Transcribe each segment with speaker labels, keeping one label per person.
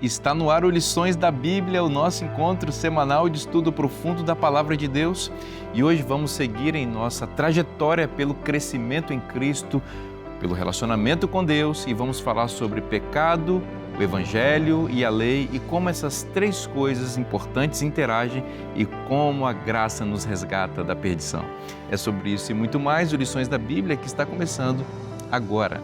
Speaker 1: Está no ar o Lições da Bíblia, o nosso encontro semanal de estudo profundo da Palavra de Deus. E hoje vamos seguir em nossa trajetória pelo crescimento em Cristo, pelo relacionamento com Deus, e vamos falar sobre pecado, o Evangelho e a lei e como essas três coisas importantes interagem e como a graça nos resgata da perdição. É sobre isso e muito mais o Lições da Bíblia que está começando agora.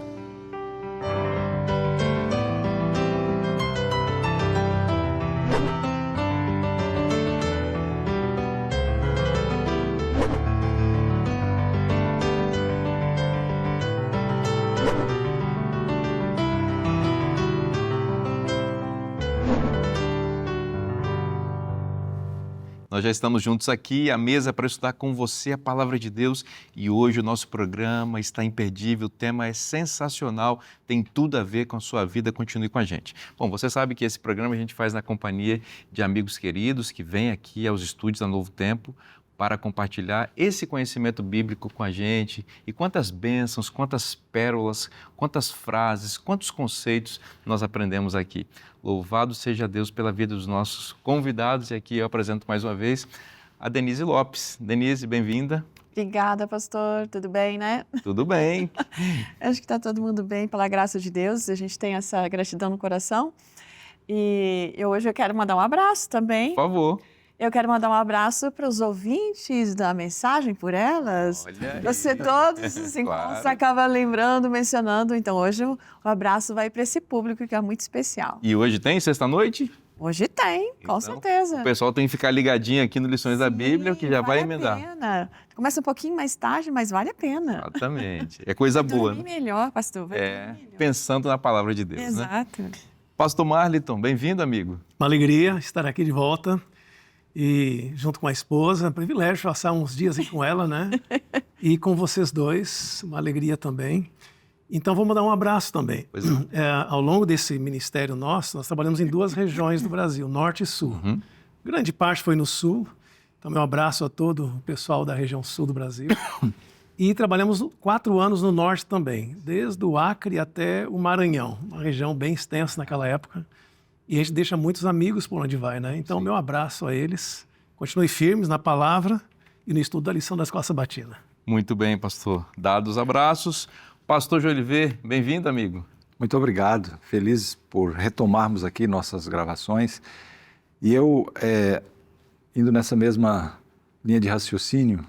Speaker 1: Nós já estamos juntos aqui à mesa para estudar com você a Palavra de Deus e hoje o nosso programa está imperdível, o tema é sensacional, tem tudo a ver com a sua vida, continue com a gente. Bom, você sabe que esse programa a gente faz na companhia de amigos queridos que vêm aqui aos estúdios da Novo Tempo para compartilhar esse conhecimento bíblico com a gente. E quantas bênçãos, quantas pérolas, quantas frases, quantos conceitos nós aprendemos aqui. Louvado seja Deus pela vida dos nossos convidados. E aqui eu apresento mais uma vez a Denise Lopes. Denise, bem-vinda.
Speaker 2: Obrigada, pastor. Tudo bem, né?
Speaker 1: Tudo bem.
Speaker 2: Acho que está todo mundo bem, pela graça de Deus. A gente tem essa gratidão no coração. E hoje eu quero mandar um abraço também.
Speaker 1: Por favor.
Speaker 2: Eu quero mandar um abraço para os ouvintes da Mensagem por Elas.
Speaker 1: Olha aí.
Speaker 2: Você todos se
Speaker 1: Claro.
Speaker 2: acaba lembrando, mencionando. Então hoje o abraço vai para esse público que é muito especial.
Speaker 1: E hoje tem sexta-noite?
Speaker 2: Hoje tem, com
Speaker 1: Então,
Speaker 2: certeza.
Speaker 1: O pessoal tem que ficar ligadinho aqui no Lições da Bíblia, que já vai emendar.
Speaker 2: Vale a pena. Começa um pouquinho mais tarde, mas vale a pena.
Speaker 1: Exatamente. É coisa boa,
Speaker 2: Dormir
Speaker 1: né?
Speaker 2: melhor, pastor. Vai
Speaker 1: É,
Speaker 2: dormir melhor.
Speaker 1: pensando na Palavra de Deus, né?
Speaker 2: Exato.
Speaker 1: Pastor Marliton, bem-vindo, amigo.
Speaker 3: Uma alegria estar aqui de volta e junto com a esposa, um privilégio passar uns dias aí com ela, né? E com vocês dois, uma alegria também. Então, vou mandar um abraço também.
Speaker 1: Pois é.
Speaker 3: Ao longo desse ministério nosso, nós trabalhamos em duas regiões do Brasil, Norte e Sul. Grande parte foi no Sul, então meu abraço a todo o pessoal da região Sul do Brasil. E trabalhamos 4 anos no Norte também, desde o Acre até o Maranhão, uma região bem extensa naquela época. E a gente deixa muitos amigos por onde vai, né? Então, meu abraço a eles. Continue firmes na palavra e no estudo da lição da Escola Sabatina.
Speaker 1: Muito bem, pastor. Dados os abraços. Pastor Jolivet, bem-vindo, amigo.
Speaker 4: Muito obrigado. Feliz por retomarmos aqui nossas gravações. E eu, indo nessa mesma linha de raciocínio,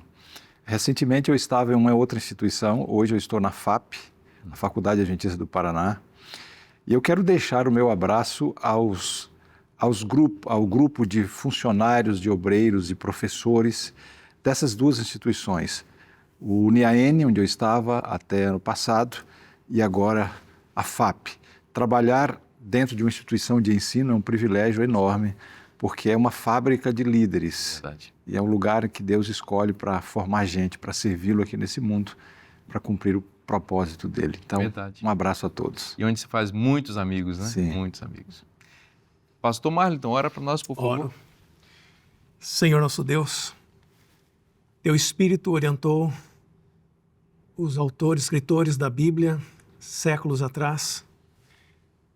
Speaker 4: recentemente eu estava em uma outra instituição, hoje eu estou na FAP, na Faculdade Adventista do Paraná, e eu quero deixar o meu abraço ao grupo de funcionários, de obreiros e professores dessas duas instituições. O UniAN, onde eu estava até ano passado, e agora a FAP. Trabalhar dentro de uma instituição de ensino é um privilégio enorme, porque é uma fábrica de líderes.
Speaker 1: Verdade.
Speaker 4: E é um lugar que Deus escolhe para formar gente, para servi-lo aqui nesse mundo, para cumprir o propósito dele. Então,
Speaker 1: Verdade.
Speaker 4: um abraço a todos.
Speaker 1: E onde se faz muitos amigos, né?
Speaker 4: Sim.
Speaker 1: Muitos amigos. Pastor Marliton, ora para nós, por favor.
Speaker 3: Oro. Senhor nosso Deus, Teu Espírito orientou os autores, escritores da Bíblia, séculos atrás,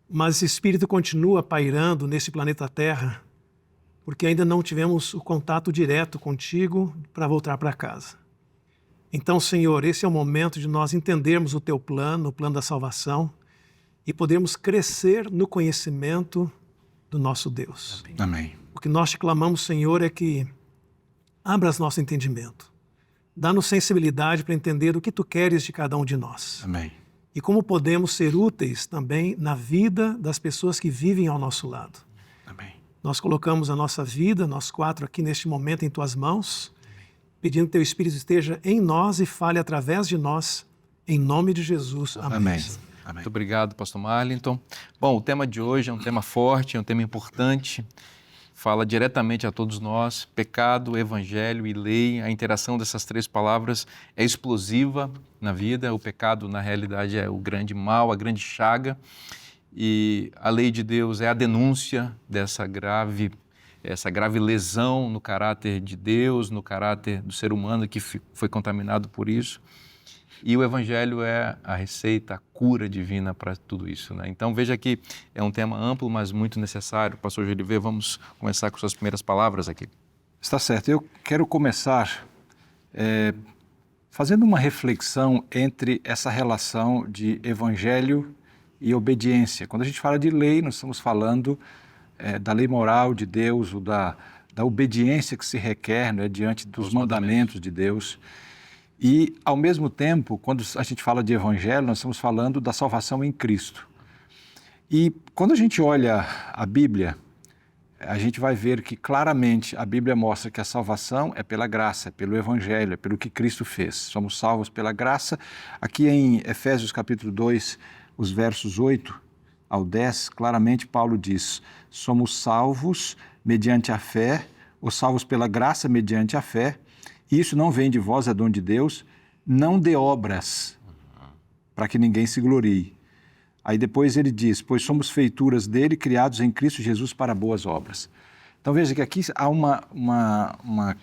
Speaker 3: mas esse Espírito continua pairando nesse planeta Terra, porque ainda não tivemos o contato direto contigo para voltar para casa. Então, Senhor, esse é o momento de nós entendermos o Teu plano, o plano da salvação, e podermos crescer no conhecimento do nosso Deus.
Speaker 4: Amém.
Speaker 3: O que nós te clamamos, Senhor, é que abras nosso entendimento. Dá-nos sensibilidade para entender o que Tu queres de cada um de nós.
Speaker 4: Amém.
Speaker 3: E como podemos ser úteis também na vida das pessoas que vivem ao nosso lado.
Speaker 4: Amém.
Speaker 3: Nós colocamos a nossa vida, nós 4 aqui neste momento, em Tuas mãos, pedindo que Teu Espírito esteja em nós e fale através de nós, em nome de Jesus. Amém.
Speaker 4: Amém. Amém.
Speaker 1: Muito obrigado, pastor Marliton. Bom, o tema de hoje é um tema forte, é um tema importante. Fala diretamente a todos nós. Pecado, evangelho e lei. A interação dessas três palavras é explosiva na vida. O pecado, na realidade, é o grande mal, a grande chaga. E a lei de Deus é a denúncia dessa grave lesão no caráter de Deus, no caráter do ser humano que foi contaminado por isso. E o Evangelho é a receita, a cura divina para tudo isso, né? Então veja que é um tema amplo, mas muito necessário. Pastor Geliver, vamos começar com suas primeiras palavras aqui.
Speaker 4: Está certo. Eu quero começar fazendo uma reflexão entre essa relação de evangelho e obediência. Quando a gente fala de lei, nós estamos falando da lei moral de Deus, ou da obediência que se requer, né, diante dos mandamentos de Deus. E, ao mesmo tempo, quando a gente fala de evangelho, nós estamos falando da salvação em Cristo. E quando a gente olha a Bíblia, a gente vai ver que claramente a Bíblia mostra que a salvação é pela graça, é pelo evangelho, é pelo que Cristo fez. Somos salvos pela graça. Aqui em Efésios capítulo 2, os versos 8 ao 10, claramente Paulo diz: somos salvos mediante a fé, ou salvos pela graça mediante a fé. Isso não vem de vós, é dom de Deus, não de obras, para que ninguém se glorie. Aí depois ele diz: pois somos feituras dele, criados em Cristo Jesus para boas obras. Então veja que aqui há uma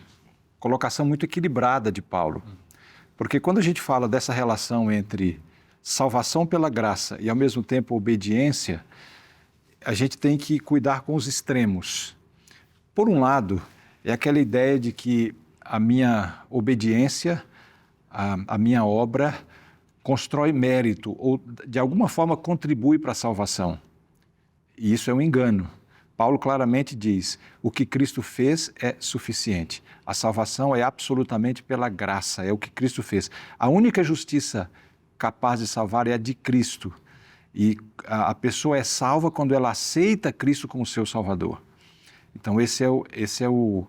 Speaker 4: colocação muito equilibrada de Paulo. Porque quando a gente fala dessa relação entre salvação pela graça e ao mesmo tempo obediência, a gente tem que cuidar com os extremos. Por um lado, é aquela ideia de que a minha obediência, a minha obra constrói mérito ou, de alguma forma, contribui para a salvação. E isso é um engano. Paulo claramente diz: o que Cristo fez é suficiente. A salvação é absolutamente pela graça, é o que Cristo fez. A única justiça capaz de salvar é a de Cristo. E a pessoa é salva quando ela aceita Cristo como seu Salvador. Então, esse é o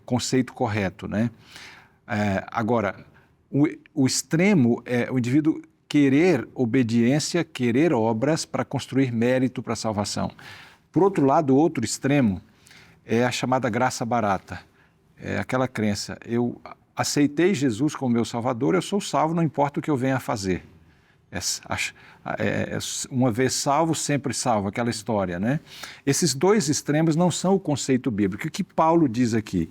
Speaker 4: conceito correto, né? Agora, o extremo é o indivíduo querer obediência, querer obras para construir mérito para a salvação. Por outro lado, o outro extremo é a chamada graça barata. É aquela crença: eu aceitei Jesus como meu Salvador, eu sou salvo, não importa o que eu venha a fazer. Uma vez salvo, sempre salvo, aquela história, né? Esses dois extremos não são o conceito bíblico. O que Paulo diz aqui?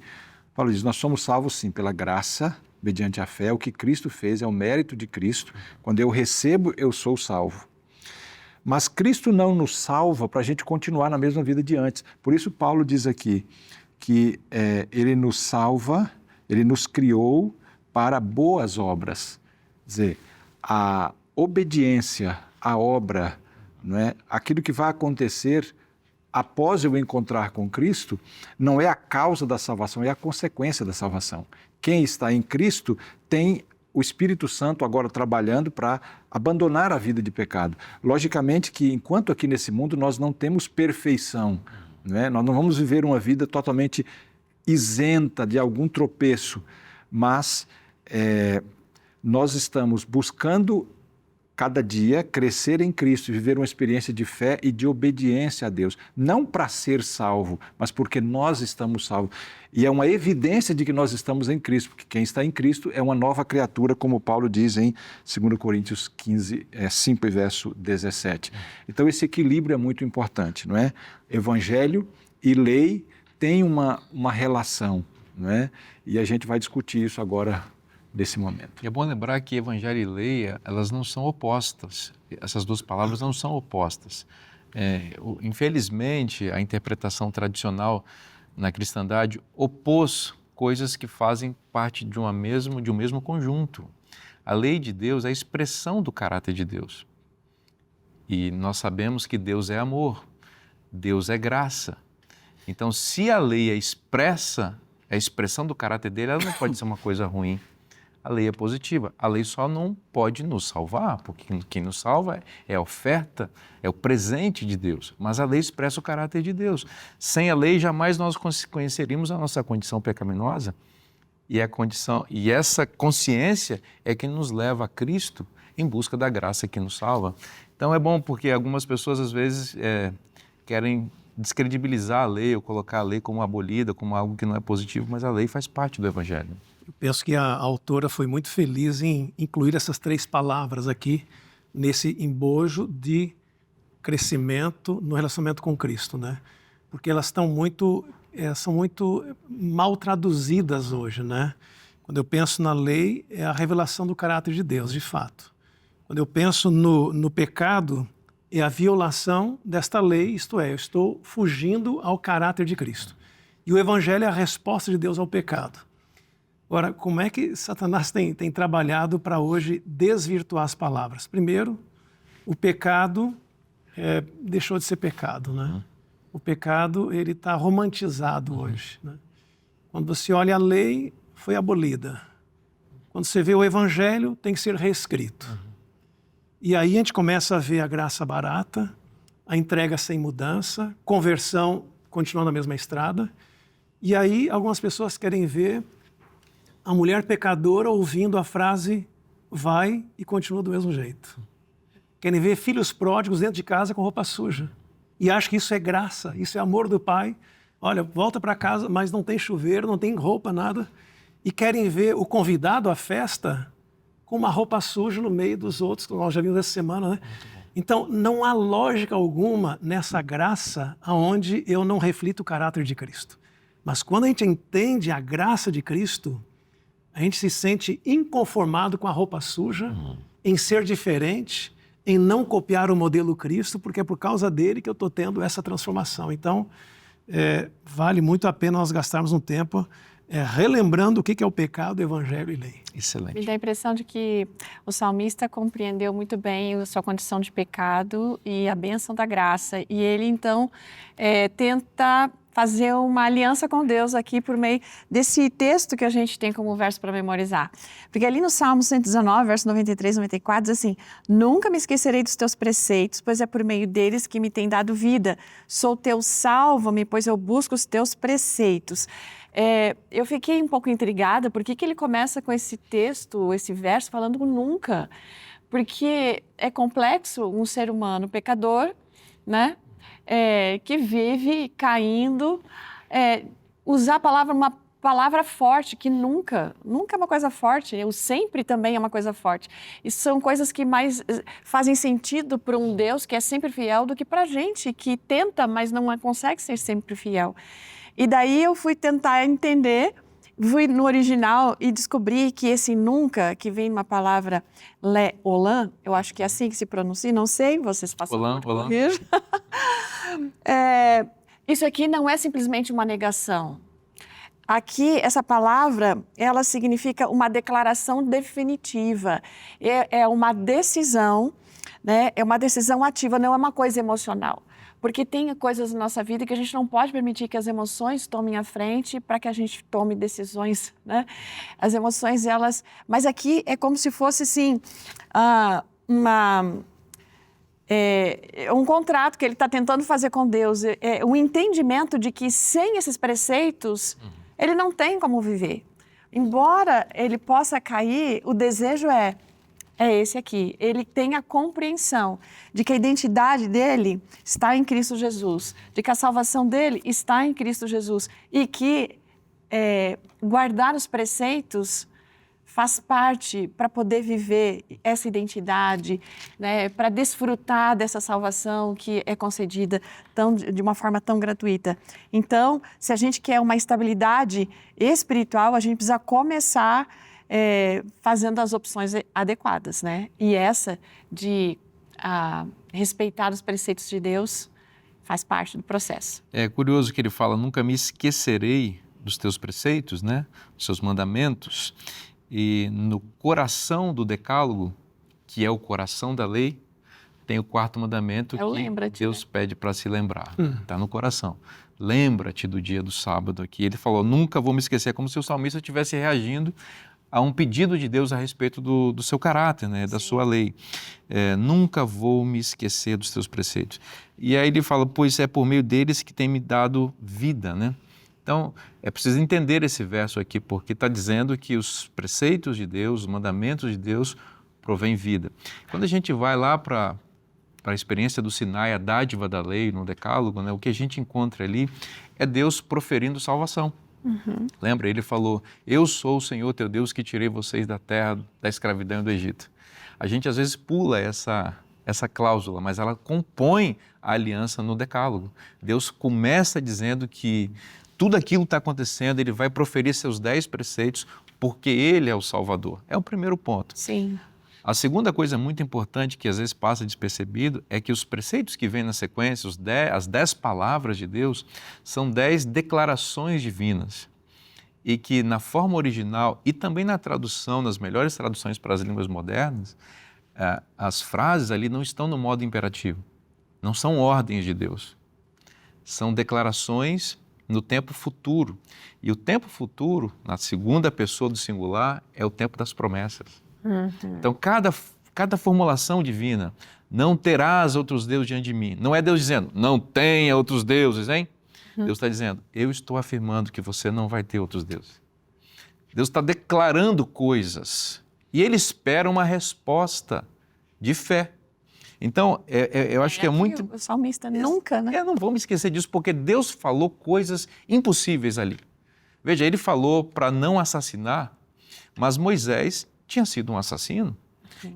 Speaker 4: Paulo diz: nós somos salvos sim pela graça, mediante a fé. O que Cristo fez é o mérito de Cristo. Quando eu recebo, eu sou salvo. Mas Cristo não nos salva para a gente continuar na mesma vida de antes. Por isso Paulo diz aqui que Ele nos salva, Ele nos criou para boas obras. Quer dizer, a obediência, a obra, não é? Aquilo que vai acontecer após eu encontrar com Cristo, não é a causa da salvação, é a consequência da salvação. Quem está em Cristo tem o Espírito Santo agora trabalhando para abandonar a vida de pecado. Logicamente que, enquanto aqui nesse mundo nós não temos perfeição, não é? Nós não vamos viver uma vida totalmente isenta de algum tropeço, mas nós estamos buscando cada dia crescer em Cristo e viver uma experiência de fé e de obediência a Deus. Não para ser salvo, mas porque nós estamos salvos. E é uma evidência de que nós estamos em Cristo, porque quem está em Cristo é uma nova criatura, como Paulo diz em 2 Coríntios 15, 5 e verso 17. Então esse equilíbrio é muito importante, não é? Evangelho e lei têm uma relação, não é? E a gente vai discutir isso agora desse momento.
Speaker 1: E é bom lembrar que evangelho e lei, elas não são opostas. Essas duas palavras não são opostas. Infelizmente, a interpretação tradicional na cristandade opôs coisas que fazem parte de um mesmo conjunto. A lei de Deus é a expressão do caráter de Deus. E nós sabemos que Deus é amor, Deus é graça. Então, se a lei é a expressão do caráter dele, ela não pode ser uma coisa ruim. A lei é positiva. A lei só não pode nos salvar, porque quem nos salva é a oferta, é o presente de Deus. Mas a lei expressa o caráter de Deus. Sem a lei, jamais nós conheceríamos a nossa condição pecaminosa. E essa consciência é que nos leva a Cristo em busca da graça que nos salva. Então é bom porque algumas pessoas às vezes querem descredibilizar a lei ou colocar a lei como abolida, como algo que não é positivo, mas a lei faz parte do Evangelho.
Speaker 3: Eu penso que a autora foi muito feliz em incluir essas três palavras aqui nesse embojo de crescimento no relacionamento com Cristo, né? Porque elas são muito mal traduzidas hoje, né? Quando eu penso na lei, é a revelação do caráter de Deus, de fato. Quando eu penso no pecado, é a violação desta lei, isto é, eu estou fugindo ao caráter de Cristo. E o Evangelho é a resposta de Deus ao pecado. Ora, como é que Satanás tem trabalhado para hoje desvirtuar as palavras? Primeiro, o pecado deixou de ser pecado, né? O pecado, ele está romantizado hoje, né? Quando você olha a lei, foi abolida. Quando você vê o Evangelho, tem que ser reescrito. E aí a gente começa a ver a graça barata, a entrega sem mudança, conversão continuando na mesma estrada. E aí algumas pessoas querem ver a mulher pecadora ouvindo a frase vai e continua do mesmo jeito. Querem ver filhos pródigos dentro de casa com roupa suja. E acham que isso é graça, isso é amor do pai. Olha, volta para casa, mas não tem chuveiro, não tem roupa, nada. E querem ver o convidado à festa com uma roupa suja no meio dos outros, que nós já vimos essa semana, né? Então, não há lógica alguma nessa graça onde eu não reflito o caráter de Cristo. Mas quando a gente entende a graça de Cristo, a gente se sente inconformado com a roupa suja, em ser diferente, em não copiar o modelo Cristo, porque é por causa dele que eu estou tendo essa transformação. Então, vale muito a pena nós gastarmos um tempo relembrando o que é o pecado, evangelho e lei.
Speaker 1: Excelente.
Speaker 2: Me dá a impressão de que o salmista compreendeu muito bem a sua condição de pecado e a bênção da graça. E ele, então, tenta fazer uma aliança com Deus aqui por meio desse texto que a gente tem como verso para memorizar. Porque ali no Salmo 119, verso 93 e 94, diz assim: nunca me esquecerei dos teus preceitos, pois é por meio deles que me tem dado vida. Sou teu, salva-me, pois eu busco os teus preceitos. Eu fiquei um pouco intrigada, por que ele começa com esse texto, esse verso, falando nunca? Porque é complexo um ser humano pecador, né? Que vive caindo, usar uma palavra forte, que nunca é uma coisa forte, o sempre também é uma coisa forte. E são coisas que mais fazem sentido para um Deus que é sempre fiel do que para a gente, que tenta, mas não consegue ser sempre fiel. E daí eu fui tentar entender, fui no original e descobri que esse nunca, que vem numa palavra leolam, eu acho que é assim que se pronuncia, não sei, vocês passam por corrigir. Isso aqui não é simplesmente uma negação. Aqui, essa palavra, ela significa uma declaração definitiva. É uma decisão, né? É uma decisão ativa, não é uma coisa emocional. Porque tem coisas na nossa vida que a gente não pode permitir que as emoções tomem a frente para que a gente tome decisões, né? As emoções, elas... Mas aqui é como se fosse, assim, um contrato que ele está tentando fazer com Deus. Um entendimento de que sem esses preceitos, ele não tem como viver. Embora ele possa cair, o desejo é esse aqui. Ele tem a compreensão de que a identidade dele está em Cristo Jesus, de que a salvação dele está em Cristo Jesus e que guardar os preceitos faz parte para poder viver essa identidade, né, para desfrutar dessa salvação que é concedida de uma forma tão gratuita. Então, se a gente quer uma estabilidade espiritual, a gente precisa começar fazendo as opções adequadas, né? E essa de respeitar os preceitos de Deus faz parte do processo.
Speaker 1: É curioso que ele fala, nunca me esquecerei dos teus preceitos, né? Dos seus mandamentos. E no coração do decálogo, que é o coração da lei, tem o quarto mandamento que Deus pede para se lembrar. Está no coração. Lembra-te do dia do sábado aqui. Ele falou, nunca vou me esquecer, como se o salmista estivesse reagindo a um pedido de Deus a respeito do seu caráter, né, da sua lei. Nunca vou me esquecer dos teus preceitos. E aí ele fala, pois é por meio deles que tem me dado vida, né? Então, é preciso entender esse verso aqui, porque está dizendo que os preceitos de Deus, os mandamentos de Deus, provêm vida. Quando a gente vai lá para a experiência do Sinai, a dádiva da lei, no decálogo, né, o que a gente encontra ali é Deus proferindo salvação. Lembra? Ele falou, eu sou o Senhor teu Deus que tirei vocês da terra da escravidão e do Egito. A gente às vezes pula essa cláusula, mas ela compõe a aliança no decálogo. Deus começa dizendo que tudo aquilo está acontecendo, ele vai proferir seus 10 preceitos porque Ele é o Salvador. É o primeiro ponto.
Speaker 2: Sim.
Speaker 1: A segunda coisa muito importante que às vezes passa despercebido é que os preceitos que vêm na sequência, as 10 palavras de Deus, são 10 declarações divinas. E que na forma original e também na tradução, nas melhores traduções para as línguas modernas, as frases ali não estão no modo imperativo. Não são ordens de Deus. São declarações no tempo futuro. E o tempo futuro, na segunda pessoa do singular, é o tempo das promessas. Então, cada formulação divina, não terás outros deuses diante de mim. Não é Deus dizendo, não tenha outros deuses, hein? Deus está dizendo, eu estou afirmando que você não vai ter outros deuses. Deus está declarando coisas e Ele espera uma resposta de fé. Então, eu acho que é muito...
Speaker 2: O salmista nunca, né?
Speaker 1: Eu não vou me esquecer disso, porque Deus falou coisas impossíveis ali. Veja, Ele falou para não assassinar, mas Moisés tinha sido um assassino.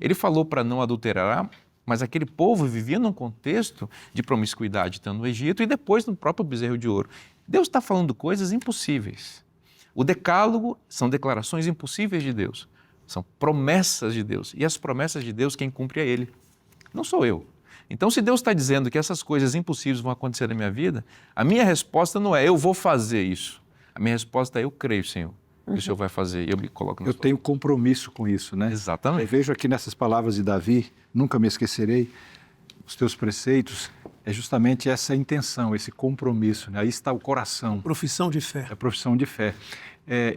Speaker 1: Ele falou para não adulterar, mas aquele povo vivia num contexto de promiscuidade, tanto no Egito e depois no próprio bezerro de ouro. Deus está falando coisas impossíveis. O decálogo são declarações impossíveis de Deus, são promessas de Deus. E as promessas de Deus, quem cumpre é Ele, não sou eu. Então, se Deus está dizendo que essas coisas impossíveis vão acontecer na minha vida, a minha resposta não é eu vou fazer isso. A minha resposta é eu creio, Senhor. Que o Senhor vai fazer, eu me coloco na
Speaker 4: Eu tenho compromisso com isso, né?
Speaker 1: Exatamente.
Speaker 4: Eu vejo aqui nessas palavras de Davi, nunca me esquecerei, os teus preceitos, é justamente essa intenção, esse compromisso, né? Aí está o coração.
Speaker 3: Profissão de fé.
Speaker 4: É a profissão de fé.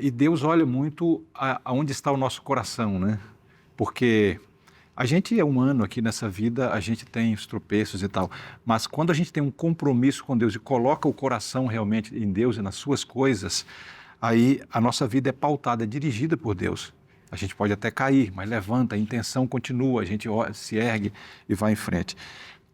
Speaker 4: E Deus olha muito aonde está o nosso coração, né? Porque a gente é humano aqui nessa vida, a gente tem os tropeços e tal, mas quando a gente tem um compromisso com Deus e coloca o coração realmente em Deus e nas suas coisas, aí a nossa vida é pautada, é dirigida por Deus. A gente pode até cair, mas levanta, a intenção continua, a gente se ergue e vai em frente.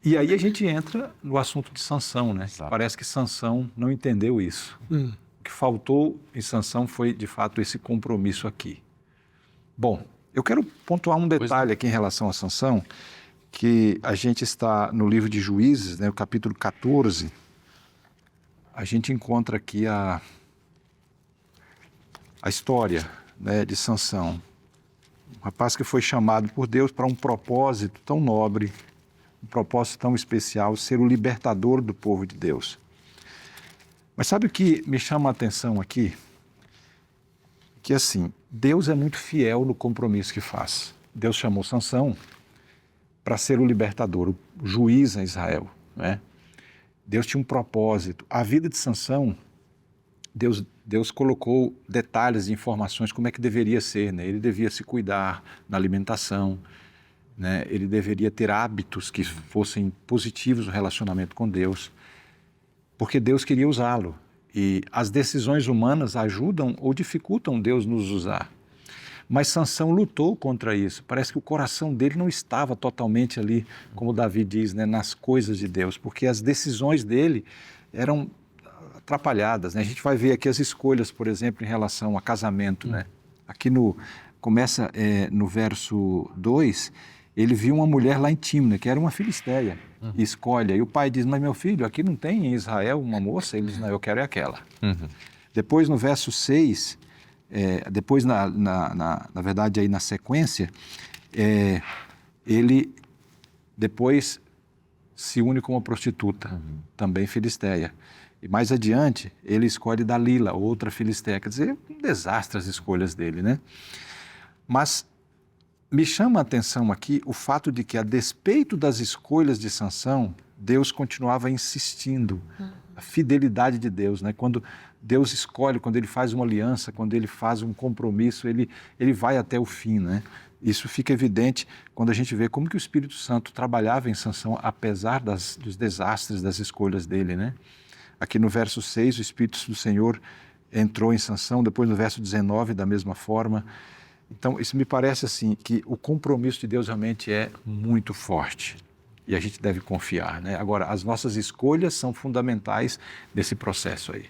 Speaker 4: E aí a gente entra no assunto de Sansão, né?
Speaker 1: Exato.
Speaker 4: Parece que Sansão não entendeu isso. O que faltou em Sansão foi, de fato, esse compromisso aqui. Bom, eu quero pontuar um detalhe aqui em relação a Sansão, que a gente está no livro de Juízes, né, o capítulo 14, a gente encontra aqui a história, né, de Sansão. Um rapaz que foi chamado por Deus para um propósito tão nobre, um propósito tão especial, ser o libertador do povo de Deus. Mas sabe o que me chama a atenção aqui? Que assim, Deus é muito fiel no compromisso que faz. Deus chamou Sansão para ser o libertador, o juiz em Israel, né? Deus tinha um propósito. A vida de Sansão, Deus colocou detalhes e informações como é que deveria ser, né? Ele devia se cuidar na alimentação, né? Ele deveria ter hábitos que fossem positivos no relacionamento com Deus, porque Deus queria usá-lo. E as decisões humanas ajudam ou dificultam Deus nos usar. Mas Sansão lutou contra isso. Parece que o coração dele não estava totalmente ali, como Davi diz, né, nas coisas de Deus, porque as decisões dele eram atrapalhadas, né? A gente vai ver aqui as escolhas, por exemplo, em relação a casamento, né? Aqui começa no verso 2, ele viu uma mulher lá em Tímna, que era uma filisteia, e escolhe. E o pai diz, mas meu filho, aqui não tem em Israel uma moça? Ele diz, não, eu quero é aquela. Depois no verso 6, depois na verdade aí na sequência, ele depois se une com uma prostituta, também filisteia. E mais adiante, ele escolhe Dalila, outra filisteia. Quer dizer, um desastre as escolhas dele, né? Mas me chama a atenção aqui o fato de que, a despeito das escolhas de Sansão, Deus continuava insistindo. A fidelidade de Deus, né? Quando Deus escolhe, quando Ele faz uma aliança, quando Ele faz um compromisso, Ele vai até o fim, né? Isso fica evidente quando a gente vê como que o Espírito Santo trabalhava em Sansão, apesar dos desastres das escolhas dele, né? Aqui no verso 6, o Espírito do Senhor entrou em Sansão, depois no verso 19, da mesma forma. Então, isso me parece assim, que o compromisso de Deus realmente é muito forte e a gente deve confiar, né? Agora, as nossas escolhas são fundamentais nesse processo aí.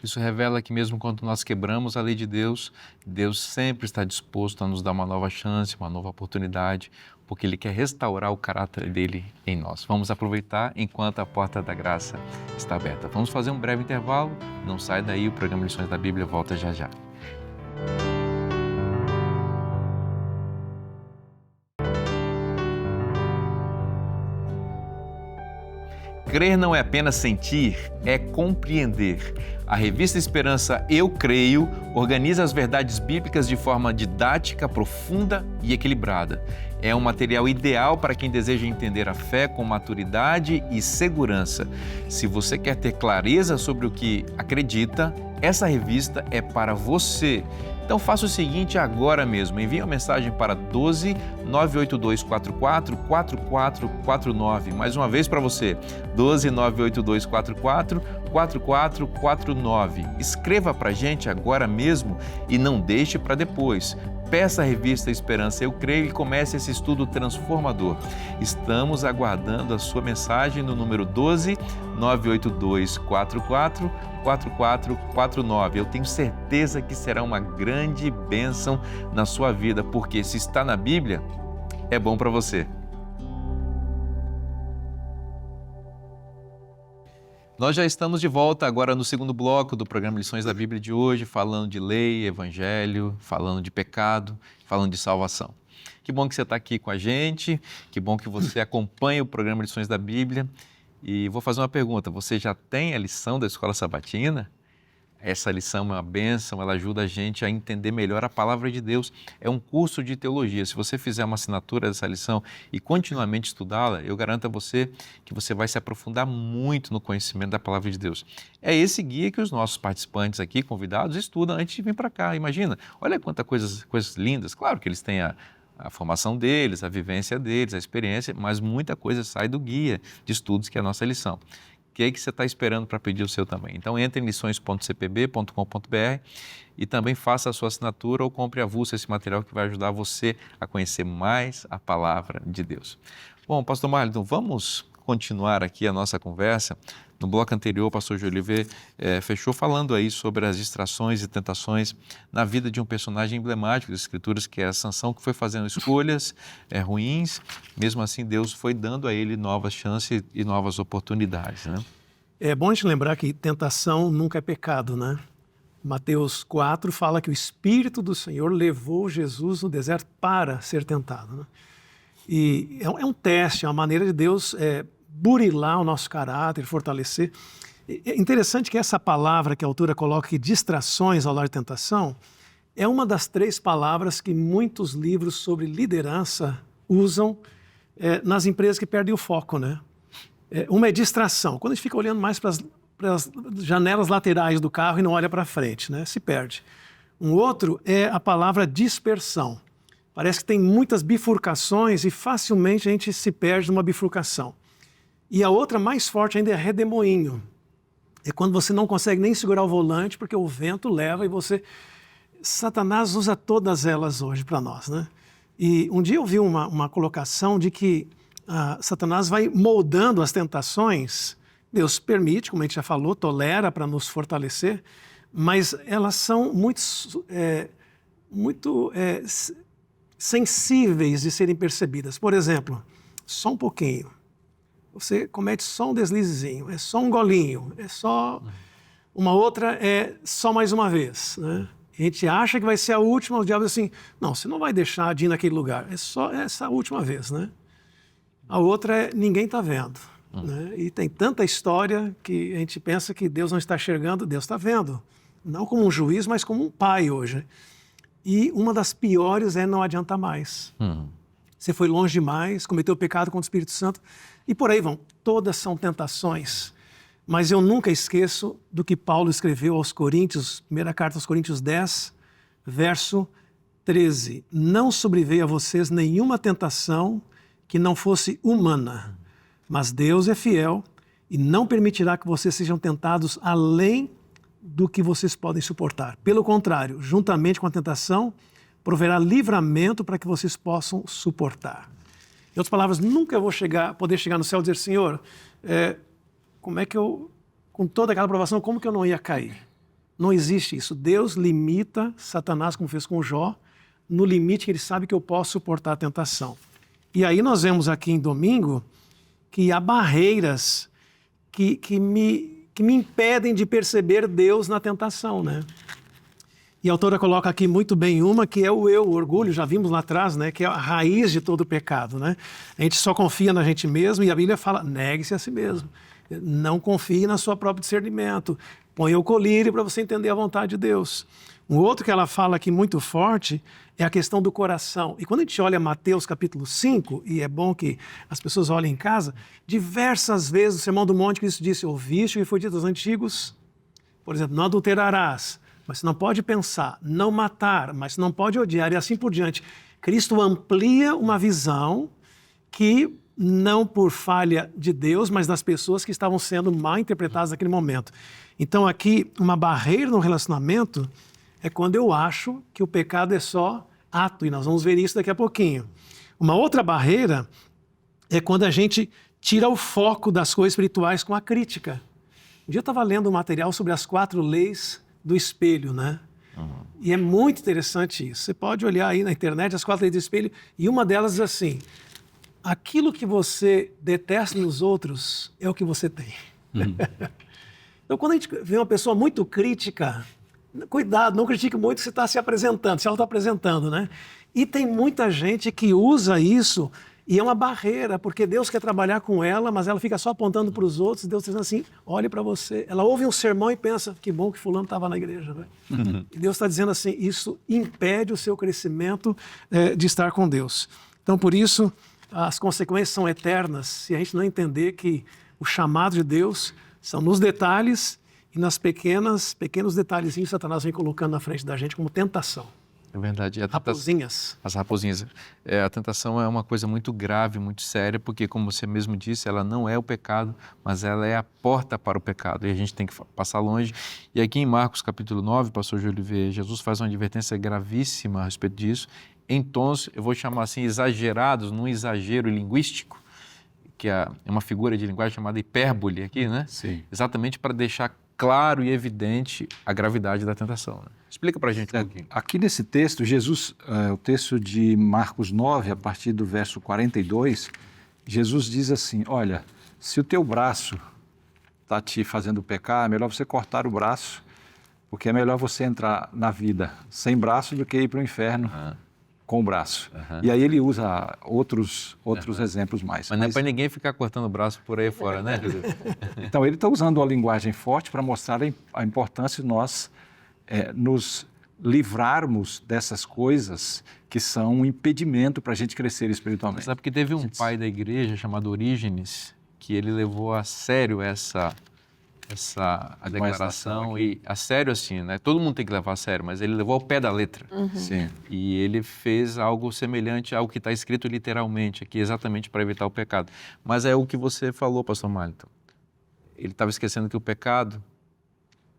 Speaker 1: Isso revela que mesmo quando nós quebramos a lei de Deus, Deus sempre está disposto a nos dar uma nova chance, uma nova oportunidade, porque Ele quer restaurar o caráter dele em nós. Vamos aproveitar enquanto a porta da graça está aberta. Vamos fazer um breve intervalo, não sai daí, o programa Lições da Bíblia volta já já. Crer não é apenas sentir, é compreender. A revista Esperança Eu Creio organiza as verdades bíblicas de forma didática, profunda e equilibrada. É um material ideal para quem deseja entender a fé com maturidade e segurança. Se você quer ter clareza sobre o que acredita, essa revista é para você. Então faça o seguinte agora mesmo, envie uma mensagem para 12 98244 4449. Mais uma vez para você, 12 98244 4449. Escreva para a gente agora mesmo e não deixe para depois. Peça a revista Esperança Eu Creio e comece esse estudo transformador. Estamos aguardando a sua mensagem no número 12 98244 4449. Eu tenho certeza que será uma grande bênção na sua vida, porque se está na Bíblia, é bom para você. Nós já estamos de volta agora no segundo bloco do programa Lições da Bíblia de hoje, falando de lei, evangelho, falando de pecado, falando de salvação. Que bom que você está aqui com a gente, que bom que você acompanha o programa Lições da Bíblia. E vou fazer uma pergunta, você já tem a lição da Escola Sabatina? Essa lição é uma bênção, ela ajuda a gente a entender melhor a Palavra de Deus. É um curso de teologia. Se você fizer uma assinatura dessa lição e continuamente estudá-la, eu garanto a você que você vai se aprofundar muito no conhecimento da Palavra de Deus. É esse guia que os nossos participantes aqui, convidados, estudam antes de vir para cá. Imagina, olha quantas coisas lindas. Claro que eles têm a formação deles, a vivência deles, a experiência, mas muita coisa sai do guia de estudos que é a nossa lição. O que você está esperando para pedir o seu também? Então entre em lições.cpb.com.br e também faça a sua assinatura ou compre avulso esse material que vai ajudar você a conhecer mais a Palavra de Deus. Bom, pastor Marlon, vamos continuar aqui a nossa conversa. No bloco anterior, o pastor Jolivet fechou falando aí sobre as distrações e tentações na vida de um personagem emblemático das Escrituras, que é Sansão, que foi fazendo escolhas ruins. Mesmo assim, Deus foi dando a ele novas chances e novas oportunidades, né?
Speaker 3: É bom a gente lembrar que tentação nunca é pecado, né? Mateus 4 fala que o Espírito do Senhor levou Jesus no deserto para ser tentado, né? E é um teste, é uma maneira de Deus burilar o nosso caráter, fortalecer. É interessante que essa palavra que a autora coloca aqui, distrações ao lado de tentação, é uma das 3 palavras que muitos livros sobre liderança usam nas empresas que perdem o foco, né? Uma é distração, quando a gente fica olhando mais para as janelas laterais do carro e não olha para frente, né? Se perde. Um outro é a palavra dispersão. Parece que tem muitas bifurcações e facilmente a gente se perde numa bifurcação. E a outra mais forte ainda é redemoinho. É quando você não consegue nem segurar o volante porque o vento leva e você... Satanás usa todas elas hoje para nós, né? E um dia eu vi uma colocação de que Satanás vai moldando as tentações. Deus permite, como a gente já falou, tolera para nos fortalecer, mas elas são muito sensíveis de serem percebidas. Por exemplo, só um pouquinho. Você comete só um deslizezinho, é só um golinho, é só uma outra, é só mais uma vez, né? A gente acha que vai ser a última, o diabo diz assim, não, você não vai deixar de ir naquele lugar, é só essa última vez, né? A outra é ninguém está vendo, né? E tem tanta história que a gente pensa que Deus não está enxergando, Deus está vendo. Não como um juiz, mas como um pai hoje. E uma das piores é não adianta mais. Você foi longe demais, cometeu pecado contra o Espírito Santo, e por aí vão. Todas são tentações. Mas eu nunca esqueço do que Paulo escreveu aos Coríntios, primeira carta aos Coríntios 10, verso 13. Não sobreveio a vocês nenhuma tentação que não fosse humana, mas Deus é fiel e não permitirá que vocês sejam tentados além do que vocês podem suportar. Pelo contrário, juntamente com a tentação, proverá livramento para que vocês possam suportar. Em outras palavras, nunca eu vou poder chegar no céu e dizer, Senhor, como é que eu, com toda aquela provação, como que eu não ia cair? Não existe isso. Deus limita Satanás, como fez com Jó, no limite que ele sabe que eu posso suportar a tentação. E aí nós vemos aqui em domingo que há barreiras que me impedem de perceber Deus na tentação, né? E a autora coloca aqui muito bem uma, que é o eu, o orgulho, já vimos lá atrás, né? Que é a raiz de todo o pecado, né? A gente só confia na gente mesmo e a Bíblia fala, negue-se a si mesmo. Não confie na sua próprio discernimento. Põe o colírio para você entender a vontade de Deus. Um outro que ela fala aqui muito forte é a questão do coração. E quando a gente olha Mateus capítulo 5, e é bom que as pessoas olhem em casa, diversas vezes no Sermão do Monte Cristo disse: ouviste o que foi dito aos antigos? Por exemplo, não adulterarás, mas você não pode pensar, não matar, mas você não pode odiar, e assim por diante. Cristo amplia uma visão que, não por falha de Deus, mas das pessoas que estavam sendo mal interpretadas naquele momento. Então aqui, uma barreira no relacionamento é quando eu acho que o pecado é só ato, e nós vamos ver isso daqui a pouquinho. Uma outra barreira é quando a gente tira o foco das coisas espirituais com a crítica. Um dia eu estava lendo um material sobre as 4 leis do espelho, né? E é muito interessante isso. Você pode olhar aí na internet as 4 leis do espelho, e uma delas diz assim: aquilo que você detesta nos outros é o que você tem. Então, quando a gente vê uma pessoa muito crítica, cuidado, não critique muito se está se apresentando, se ela está apresentando, né? E tem muita gente que usa isso e é uma barreira, porque Deus quer trabalhar com ela, mas ela fica só apontando para os outros, e Deus dizendo assim: olhe para você. Ela ouve um sermão e pensa: que bom que fulano estava na igreja, né? E Deus está dizendo assim: isso impede o seu crescimento de estar com Deus. Então, por isso, as consequências são eternas se a gente não entender que o chamado de Deus são nos detalhes e nas pequenos detalhezinhos que Satanás vem colocando na frente da gente como tentação.
Speaker 1: É verdade.
Speaker 3: Raposinhas.
Speaker 1: As raposinhas. A tentação é uma coisa muito grave, muito séria, porque, como você mesmo disse, ela não é o pecado, mas ela é a porta para o pecado, e a gente tem que passar longe. E aqui em Marcos capítulo 9, pastor Júlio vê, Jesus faz uma advertência gravíssima a respeito disso, em tons, eu vou chamar assim, exagerados, num exagero linguístico, que é uma figura de linguagem chamada hipérbole aqui, né?
Speaker 4: Sim.
Speaker 1: Exatamente para deixar claro e evidente a gravidade da tentação. Né? Explica para a gente um pouquinho.
Speaker 4: Aqui nesse texto, Jesus, o texto de Marcos 9, a partir do verso 42, Jesus diz assim: olha, se o teu braço está te fazendo pecar, é melhor você cortar o braço, porque é melhor você entrar na vida sem braço do que ir para o inferno com o braço. E aí ele usa outros exemplos mais.
Speaker 1: Mas não é para ninguém ficar cortando o braço por aí fora, né, Jesus?
Speaker 4: Então, ele está usando uma linguagem forte para mostrar a importância de nós nos livrarmos dessas coisas que são um impedimento para a gente crescer espiritualmente.
Speaker 1: Sabe que teve um pai da igreja chamado Orígenes, que ele levou a sério essa declaração, e a sério assim, né? Todo mundo tem que levar a sério, mas ele levou ao pé da letra.
Speaker 4: Sim.
Speaker 1: E ele fez algo semelhante ao que está escrito literalmente aqui, exatamente para evitar o pecado. Mas é o que você falou, pastor Marlton. Ele estava esquecendo que o pecado,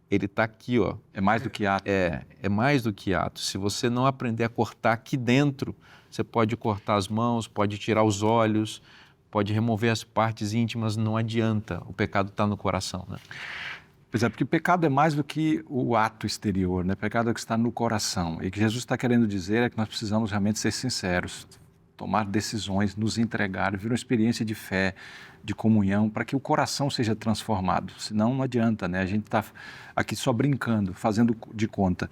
Speaker 1: ele está aqui, ó.
Speaker 4: É mais do que ato.
Speaker 1: É mais do que ato. Se você não aprender a cortar aqui dentro, você pode cortar as mãos, pode tirar os olhos, pode remover as partes íntimas, não adianta. O pecado está no coração, né?
Speaker 4: Pois é, porque o pecado é mais do que o ato exterior, né? O pecado é o que está no coração. E o que Jesus está querendo dizer é que nós precisamos realmente ser sinceros, tomar decisões, nos entregar, viver uma experiência de fé, de comunhão, para que o coração seja transformado. Senão não adianta, né? A gente está aqui só brincando, fazendo de conta.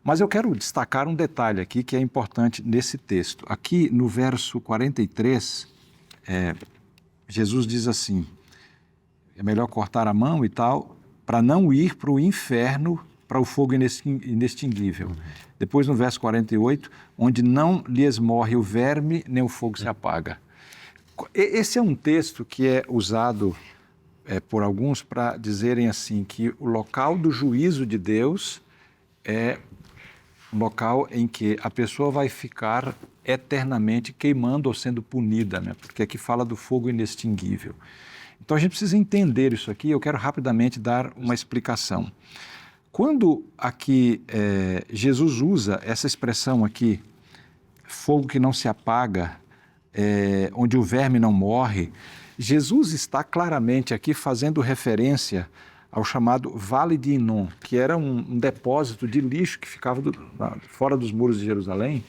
Speaker 4: Mas eu quero destacar um detalhe aqui que é importante nesse texto. Aqui no verso 43, Jesus diz assim: é melhor cortar a mão e tal, para não ir para o inferno, para o fogo inextinguível. Depois no verso 48, onde não lhes morre o verme, nem o fogo se apaga. Esse é um texto que é usado por alguns para dizerem assim, que o local do juízo de Deus é um local em que a pessoa vai ficar eternamente queimando ou sendo punida, né? Porque aqui fala do fogo inextinguível. Então a gente precisa entender isso aqui. Eu quero rapidamente dar uma explicação. Quando aqui Jesus usa essa expressão aqui, fogo que não se apaga, onde o verme não morre, Jesus está claramente aqui fazendo referência ao chamado Vale de Inom, que era um depósito de lixo que ficava fora dos muros de Jerusalém,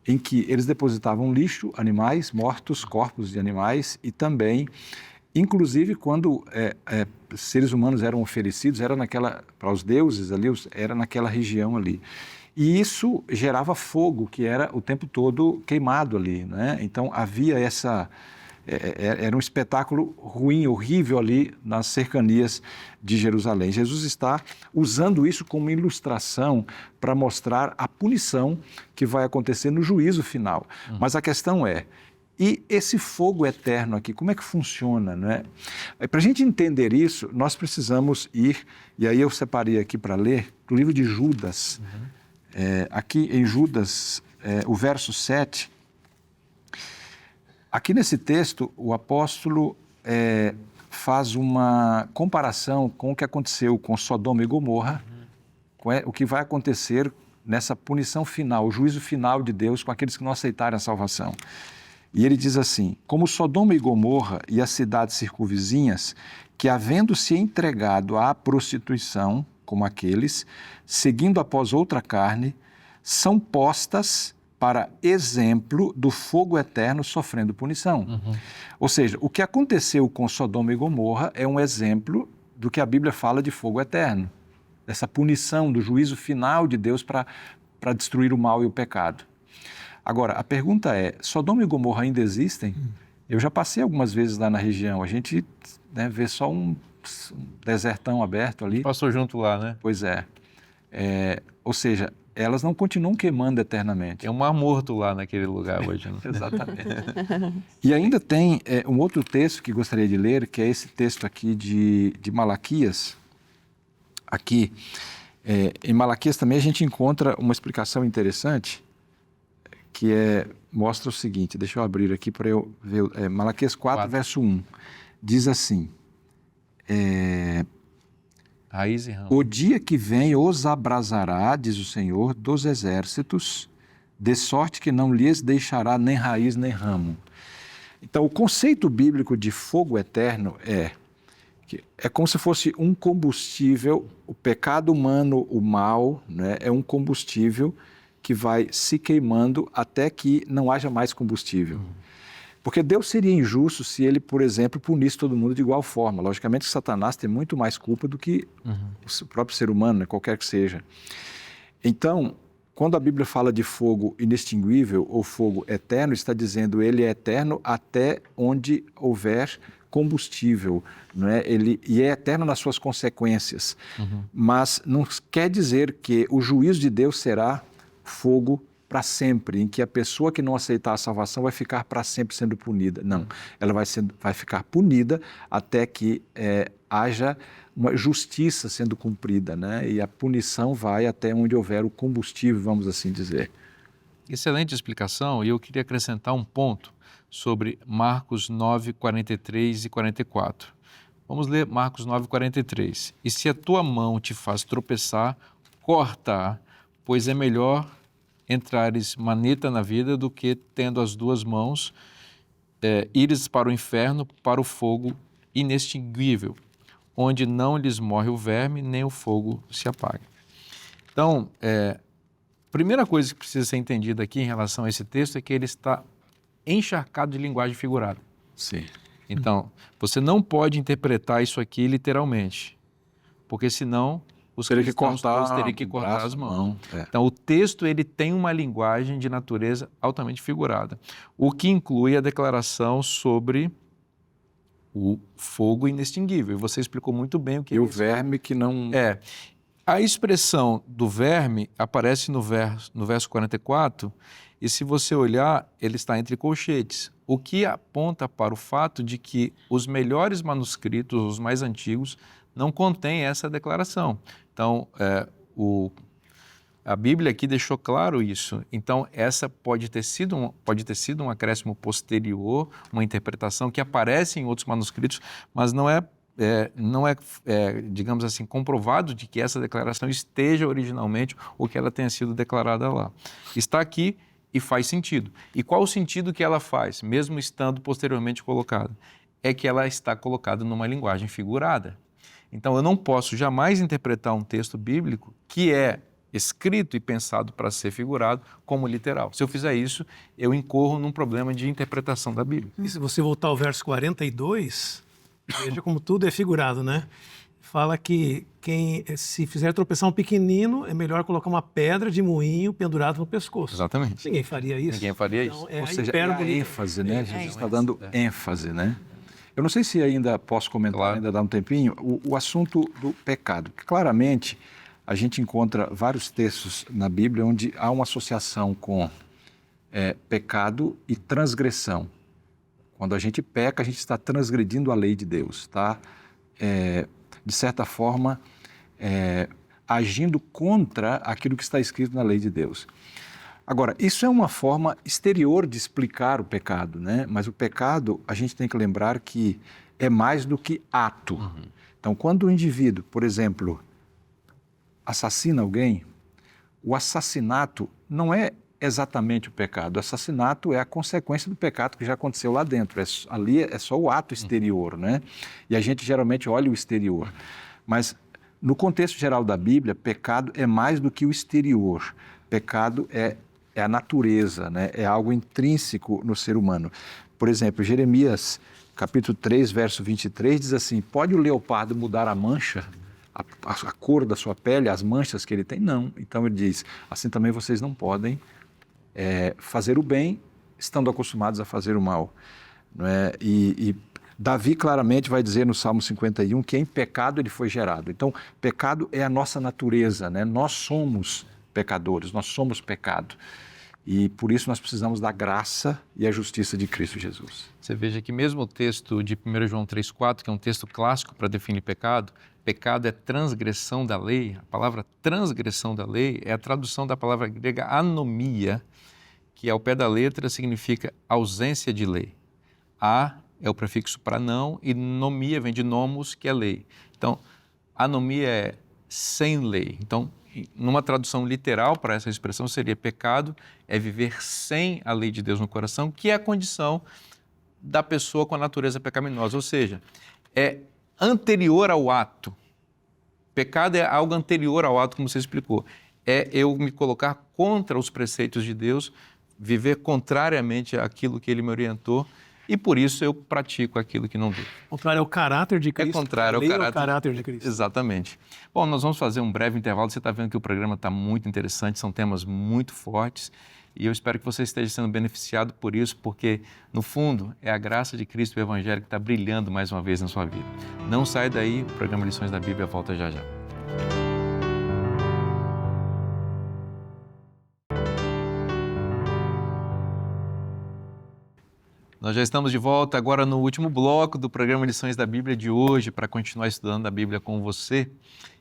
Speaker 4: em que eles depositavam lixo, animais mortos, corpos de animais, e também, inclusive, quando seres humanos eram oferecidos, era para os deuses ali, era naquela região ali. E isso gerava fogo, que era o tempo todo queimado ali, né? Então havia Era um espetáculo ruim, horrível ali nas cercanias de Jerusalém. Jesus está usando isso como ilustração para mostrar a punição que vai acontecer no juízo final. Mas a questão é, e esse fogo eterno aqui, como é que funciona, né? Para a gente entender isso, nós precisamos ir, e aí eu separei aqui para ler, o livro de Judas. Aqui em Judas, o verso 7, aqui nesse texto, o apóstolo faz uma comparação com o que aconteceu com Sodoma e Gomorra, com o que vai acontecer nessa punição final, o juízo final de Deus com aqueles que não aceitarem a salvação. E ele diz assim: como Sodoma e Gomorra e as cidades circunvizinhas, que havendo se entregado à prostituição, como aqueles, seguindo após outra carne, são postas para exemplo do fogo eterno sofrendo punição. Ou seja, o que aconteceu com Sodoma e Gomorra é um exemplo do que a Bíblia fala de fogo eterno, dessa punição, do juízo final de Deus para destruir o mal e o pecado. Agora, a pergunta é, Sodoma e Gomorra ainda existem? Eu já passei algumas vezes lá na região, a gente vê só um desertão aberto ali.
Speaker 1: Passou junto lá, né?
Speaker 4: Pois é. Ou seja, elas não continuam queimando eternamente.
Speaker 1: É um mar morto lá naquele lugar hoje. Né?
Speaker 4: Exatamente. E ainda tem um outro texto que gostaria de ler, que é esse texto aqui de Malaquias. Aqui, em Malaquias também a gente encontra uma explicação interessante, que mostra o seguinte, deixa eu abrir aqui para eu ver, Malaquias 4, verso 1, diz assim,
Speaker 1: raiz e ramo.
Speaker 4: O dia que vem os abrasará, diz o Senhor, dos exércitos, de sorte que não lhes deixará nem raiz nem ramo. Então, o conceito bíblico de fogo eterno é como se fosse um combustível, o pecado humano, o mal, né, é um combustível que vai se queimando até que não haja mais combustível. Porque Deus seria injusto se ele, por exemplo, punisse todo mundo de igual forma. Logicamente que Satanás tem muito mais culpa do que o próprio ser humano, né, qualquer que seja. Então, quando a Bíblia fala de fogo inextinguível ou fogo eterno, está dizendo ele é eterno até onde houver combustível, não é? E é eterno nas suas consequências. Mas não quer dizer que o juízo de Deus será fogo para sempre, em que a pessoa que não aceitar a salvação vai ficar para sempre sendo punida. Não, ela vai ficar punida até que haja uma justiça sendo cumprida, né? E a punição vai até onde houver o combustível, vamos assim dizer.
Speaker 1: Excelente explicação, e eu queria acrescentar um ponto sobre Marcos 9, 43 e 44. Vamos ler Marcos 9, 43. E se a tua mão te faz tropeçar, corta-a, pois é melhor entrares maneta na vida do que, tendo as duas mãos, ires para o inferno, para o fogo inextinguível, onde não lhes morre o verme, nem o fogo se apaga. Então, primeira coisa que precisa ser entendida aqui em relação a esse texto é que ele está encharcado de linguagem figurada.
Speaker 4: Sim.
Speaker 1: Então, você não pode interpretar isso aqui literalmente, porque senão os cristãos todos teriam que cortar as mãos. Então, o texto ele tem uma linguagem de natureza altamente figurada, o que inclui a declaração sobre o fogo inextinguível. E você explicou muito bem o que é isso.
Speaker 4: E o verme que não...
Speaker 1: A expressão do verme aparece no verso 44, e se você olhar, ele está entre colchetes, o que aponta para o fato de que os melhores manuscritos, os mais antigos, não contêm essa declaração. Então, a Bíblia aqui deixou claro isso. Então, essa pode ter sido um acréscimo posterior, uma interpretação que aparece em outros manuscritos, mas não é, digamos assim, comprovado de que essa declaração esteja originalmente ou que ela tenha sido declarada lá. Está aqui e faz sentido. E qual o sentido que ela faz, mesmo estando posteriormente colocada? É que ela está colocada numa linguagem figurada. Então, eu não posso jamais interpretar um texto bíblico que é escrito e pensado para ser figurado como literal. Se eu fizer isso, eu incorro num problema de interpretação da Bíblia.
Speaker 3: E se você voltar ao verso 42, veja como tudo é figurado, né? fala que se fizer tropeçar um pequenino, é melhor colocar uma pedra de moinho pendurada no pescoço.
Speaker 1: Exatamente.
Speaker 3: Ninguém faria isso.
Speaker 1: Ninguém faria isso.
Speaker 3: Então, é
Speaker 4: Ou
Speaker 3: a
Speaker 4: seja, é a
Speaker 3: hipérbole.
Speaker 4: ênfase, né? Jesus está
Speaker 1: isso.
Speaker 4: dando ênfase, né? Eu não sei se ainda posso comentar,
Speaker 1: Claro.
Speaker 4: ainda dá um tempinho, o assunto do pecado. Claramente, a gente encontra vários textos na Bíblia onde há uma associação com pecado e transgressão. Quando a gente peca, a gente está transgredindo a lei de Deus, está, de certa forma, agindo contra aquilo que está escrito na lei de Deus. Agora, isso é uma forma exterior de explicar o pecado, né? Mas o pecado, a gente tem que lembrar que é mais do que ato. Então, quando o indivíduo, por exemplo, assassina alguém, o assassinato não é exatamente o pecado. O assassinato é a consequência do pecado que já aconteceu lá dentro. Ali é só o ato exterior, né? E a gente geralmente olha o exterior. Mas, no contexto geral da Bíblia, pecado é mais do que o exterior. Pecado é a natureza, né? É algo intrínseco no ser humano. Por exemplo, Jeremias, capítulo 3, verso 23, diz assim: pode o leopardo mudar a mancha, a cor da sua pele, as manchas que ele tem? Não. Então ele diz, assim também vocês não podem fazer o bem estando acostumados a fazer o mal. Não é? E Davi claramente vai dizer no Salmo 51 que em pecado ele foi gerado. Então, pecado é a nossa natureza, né? Nós somos pecadores, nós somos pecado. E por isso nós precisamos da graça e a justiça de Cristo Jesus.
Speaker 1: Você veja que mesmo o texto de 1 João 3,4, que é um texto clássico para definir pecado é transgressão da lei. A palavra transgressão da lei é a tradução da palavra grega anomia, que ao pé da letra significa ausência de lei. A é o prefixo para não e nomia vem de nomos, que é lei. Então, anomia é sem lei. Então, numa tradução literal para essa expressão seria pecado é viver sem a lei de Deus no coração, que é a condição da pessoa com a natureza pecaminosa, ou seja, é anterior ao ato. Pecado é algo anterior ao ato, como você explicou. É eu me colocar contra os preceitos de Deus, viver contrariamente àquilo que Ele me orientou, e por isso eu pratico aquilo que não devo.
Speaker 3: Contrário ao caráter de Cristo.
Speaker 1: Contrário ao
Speaker 3: caráter de Cristo.
Speaker 1: Exatamente. Bom, nós vamos fazer um breve intervalo. Você está vendo que o programa está muito interessante, são temas muito fortes. E eu espero que você esteja sendo beneficiado por isso, porque, no fundo, é a graça de Cristo e o Evangelho que está brilhando mais uma vez na sua vida. Não sai daí, o programa Lições da Bíblia volta já já. Nós já estamos de volta agora no último bloco do programa Lições da Bíblia de hoje, para continuar estudando a Bíblia com você.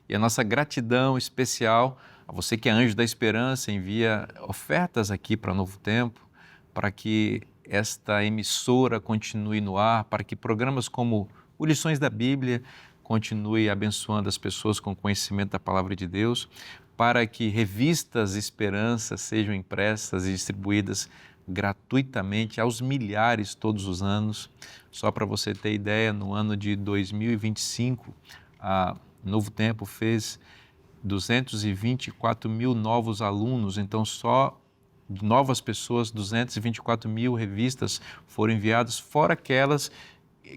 Speaker 1: E a nossa gratidão especial a você que é Anjo da Esperança, envia ofertas aqui para Novo Tempo, para que esta emissora continue no ar, para que programas como o Lições da Bíblia continue abençoando as pessoas com conhecimento da Palavra de Deus, para que revistas Esperança sejam impressas e distribuídas gratuitamente aos milhares todos os anos. Só para você ter ideia, no ano de 2025, a Novo Tempo fez 224 mil novos alunos, então só novas pessoas, 224 mil revistas foram enviadas, fora aquelas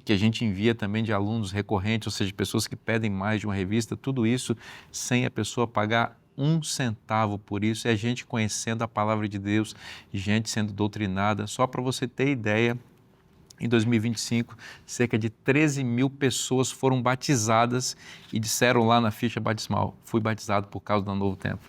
Speaker 1: que a gente envia também de alunos recorrentes, ou seja, pessoas que pedem mais de uma revista, tudo isso sem a pessoa pagar um centavo por isso, é a gente conhecendo a palavra de Deus, gente sendo doutrinada. Só para você ter ideia, em 2025, cerca de 13 mil pessoas foram batizadas e disseram lá na ficha batismal, fui batizado por causa do Novo Tempo.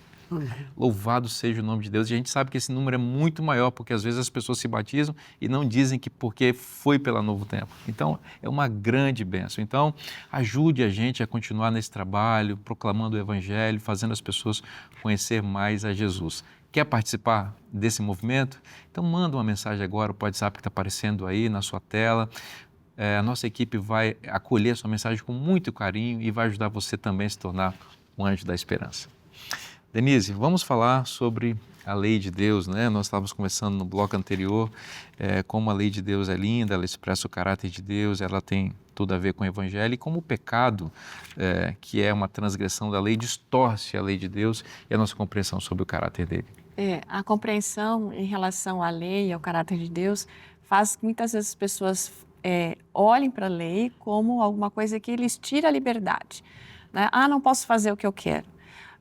Speaker 1: Louvado seja o nome de Deus. E a gente sabe que esse número é muito maior, porque às vezes as pessoas se batizam e não dizem que porque foi pela Novo Tempo. Então, é uma grande bênção. Então, ajude a gente a continuar nesse trabalho, proclamando o Evangelho, fazendo as pessoas conhecer mais a Jesus. Quer participar desse movimento? Então, manda uma mensagem agora, o WhatsApp que está aparecendo aí na sua tela. A nossa equipe vai acolher a sua mensagem com muito carinho e vai ajudar você também a se tornar um anjo da esperança. Denise, vamos falar sobre a lei de Deus, né? Nós estávamos conversando no bloco anterior como a lei de Deus é linda, ela expressa o caráter de Deus, ela tem tudo a ver com o Evangelho, e como o pecado, que é uma transgressão da lei, distorce a lei de Deus e a nossa compreensão sobre o caráter dele.
Speaker 2: A compreensão em relação à lei e ao caráter de Deus faz que muitas vezes as pessoas olhem para a lei como alguma coisa que lhes tira a liberdade. né? Não posso fazer o que eu quero.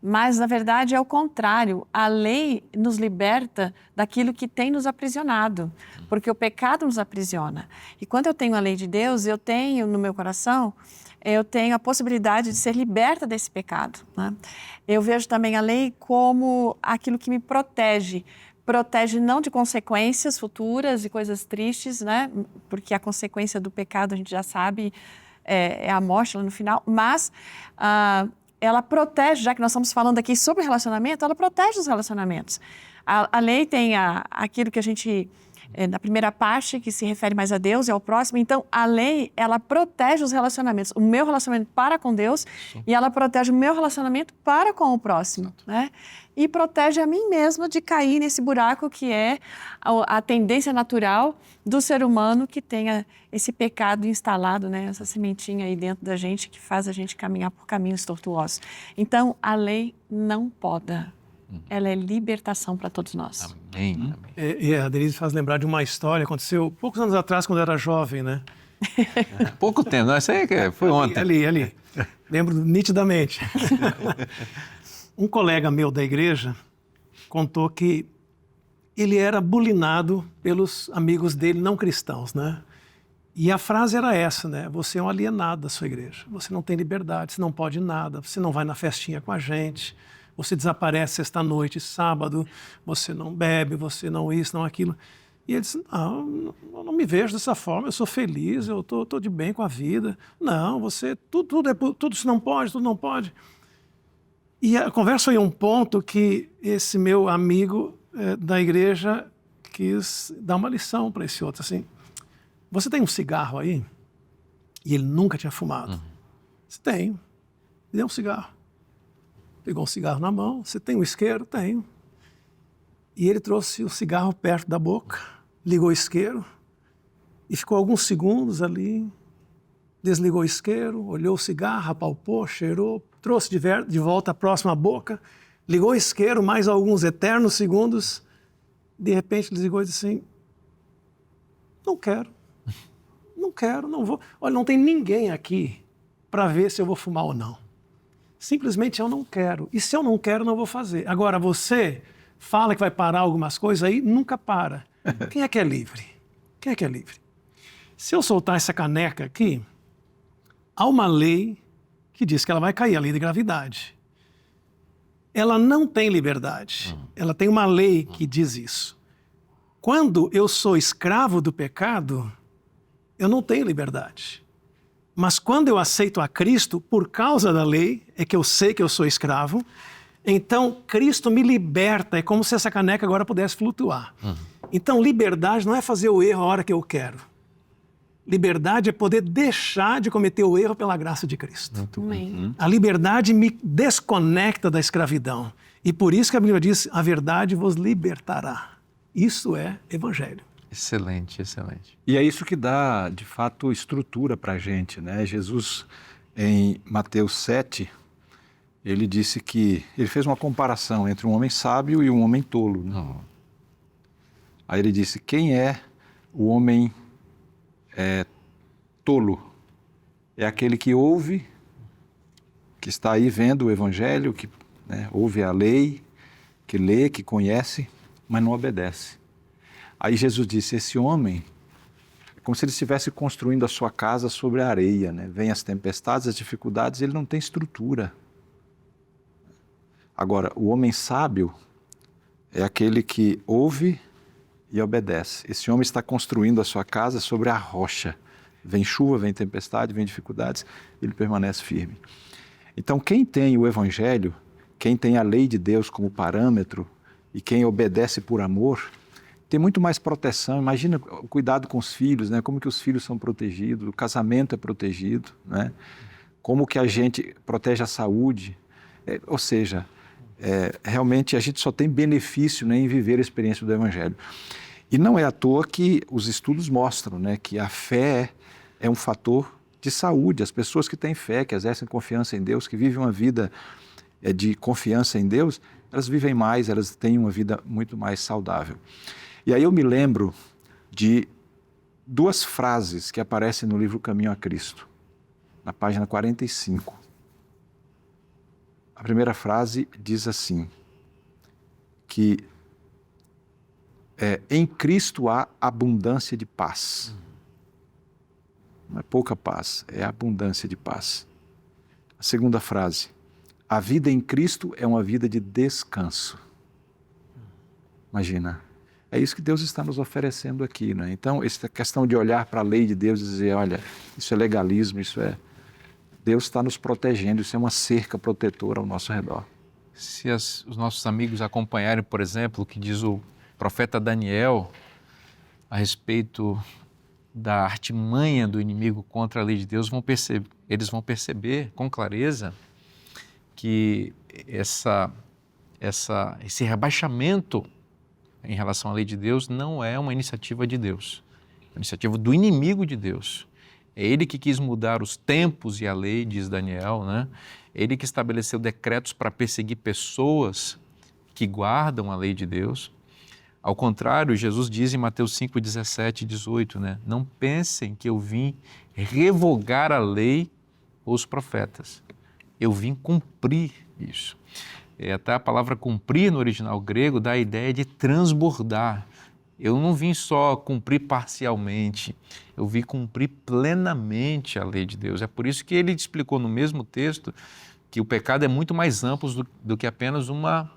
Speaker 2: Mas, na verdade, é o contrário. A lei nos liberta daquilo que tem nos aprisionado, porque o pecado nos aprisiona. E quando eu tenho a lei de Deus, eu tenho no meu coração, eu tenho a possibilidade de ser liberta desse pecado, né? Eu vejo também a lei como aquilo que me protege. Protege não de consequências futuras e coisas tristes, né? Porque a consequência do pecado, a gente já sabe, é a morte lá no final, mas ela protege, já que nós estamos falando aqui sobre relacionamento, ela protege os relacionamentos. A lei tem aquilo que a gente, na primeira parte, que se refere mais a Deus e ao próximo. Então, a lei, ela protege os relacionamentos. O meu relacionamento para com Deus e ela protege o meu relacionamento para com o próximo, né? E protege a mim mesma de cair nesse buraco que é a tendência natural do ser humano que tenha esse pecado instalado, né? Essa sementinha aí dentro da gente que faz a gente caminhar por caminhos tortuosos. Então, a lei não poda. Ela é libertação para todos nós.
Speaker 1: Amém.
Speaker 3: E a Denise faz lembrar de uma história que aconteceu poucos anos atrás, quando eu era jovem, né?
Speaker 1: Pouco tempo, não, isso aí foi ontem.
Speaker 3: Ali. Lembro nitidamente. Um colega meu da igreja contou que ele era bulinado pelos amigos dele não cristãos, né? E a frase era essa, né? Você é um alienado da sua igreja. Você não tem liberdade, você não pode nada, você não vai na festinha com a gente, você desaparece sexta-noite, sábado, você não bebe, você não isso, não aquilo. E ele disse, não, eu não me vejo dessa forma, eu sou feliz, eu tô de bem com a vida. Não, você, tudo isso não pode, tudo não pode. E a conversa foi um ponto que esse meu amigo da igreja quis dar uma lição para esse outro, assim, você tem um cigarro aí? E ele nunca tinha fumado. Você tem. Me deu um cigarro. Pegou um cigarro na mão. Você tem um isqueiro? Tenho. E ele trouxe o cigarro perto da boca, ligou o isqueiro e ficou alguns segundos ali, desligou o isqueiro, olhou o cigarro, apalpou, cheirou, trouxe de volta próximo à boca, ligou o isqueiro, mais alguns eternos segundos, de repente desligou e disse assim, não quero, não vou. Olha, não tem ninguém aqui para ver se eu vou fumar ou não. Simplesmente eu não quero. E se eu não quero, não vou fazer. Agora, você fala que vai parar algumas coisas aí, nunca para. Quem é que é livre? Quem é que é livre? Se eu soltar essa caneca aqui, há uma lei que diz que ela vai cair, a lei de gravidade. Ela não tem liberdade. Ela tem uma lei que diz isso. Quando eu sou escravo do pecado, eu não tenho liberdade. Mas quando eu aceito a Cristo, por causa da lei, é que eu sei que eu sou escravo, então Cristo me liberta, é como se essa caneca agora pudesse flutuar. Então liberdade não é fazer o erro a hora que eu quero. Liberdade é poder deixar de cometer o erro pela graça de Cristo. A liberdade me desconecta da escravidão. E por isso que a Bíblia diz, a verdade vos libertará. Isso é evangelho.
Speaker 1: Excelente, excelente.
Speaker 4: E é isso que dá, de fato, estrutura para a gente, né? Jesus, em Mateus 7, ele disse que... Ele fez uma comparação entre um homem sábio e um homem tolo, né? Aí ele disse, quem é o homem tolo? É aquele que ouve, que está aí vendo o evangelho, que ouve a lei, que lê, que conhece, mas não obedece. Aí Jesus disse, esse homem é como se ele estivesse construindo a sua casa sobre a areia, né? Vem as tempestades, as dificuldades, ele não tem estrutura. Agora, o homem sábio é aquele que ouve e obedece. Esse homem está construindo a sua casa sobre a rocha. Vem chuva, vem tempestade, vem dificuldades, ele permanece firme. Então, quem tem o evangelho, quem tem a lei de Deus como parâmetro e quem obedece por amor, tem muito mais proteção. Imagina o cuidado com os filhos, né? Como que os filhos são protegidos, o casamento é protegido, né? Como que a gente protege a saúde. Ou seja, realmente a gente só tem benefício, né, em viver a experiência do Evangelho. E não é à toa que os estudos mostram, né, que a fé é um fator de saúde. As pessoas que têm fé, que exercem confiança em Deus, que vivem uma vida de confiança em Deus, elas vivem mais, elas têm uma vida muito mais saudável. E aí eu me lembro de duas frases que aparecem no livro Caminho a Cristo, na página 45. A primeira frase diz assim, que em Cristo há abundância de paz. Não é pouca paz, é abundância de paz. A segunda frase, a vida em Cristo é uma vida de descanso. Imagina, é isso que Deus está nos oferecendo aqui, né? Então, essa questão de olhar para a lei de Deus e dizer, olha, isso é legalismo, Deus está nos protegendo, isso é uma cerca protetora ao nosso redor.
Speaker 1: Se os nossos amigos acompanharem, por exemplo, o que diz o profeta Daniel a respeito da artimanha do inimigo contra a lei de Deus, eles vão perceber com clareza que esse rebaixamento em relação à lei de Deus não é uma iniciativa de Deus, é uma iniciativa do inimigo de Deus. É ele que quis mudar os tempos e a lei, diz Daniel, né? Ele que estabeleceu decretos para perseguir pessoas que guardam a lei de Deus. Ao contrário, Jesus diz em Mateus 5, 17 e 18, né? Não pensem que eu vim revogar a lei ou os profetas. Eu vim cumprir isso. Até a palavra cumprir no original grego dá a ideia de transbordar. Eu não vim só cumprir parcialmente, eu vim cumprir plenamente a lei de Deus. É por isso que ele explicou no mesmo texto que o pecado é muito mais amplo do que apenas uma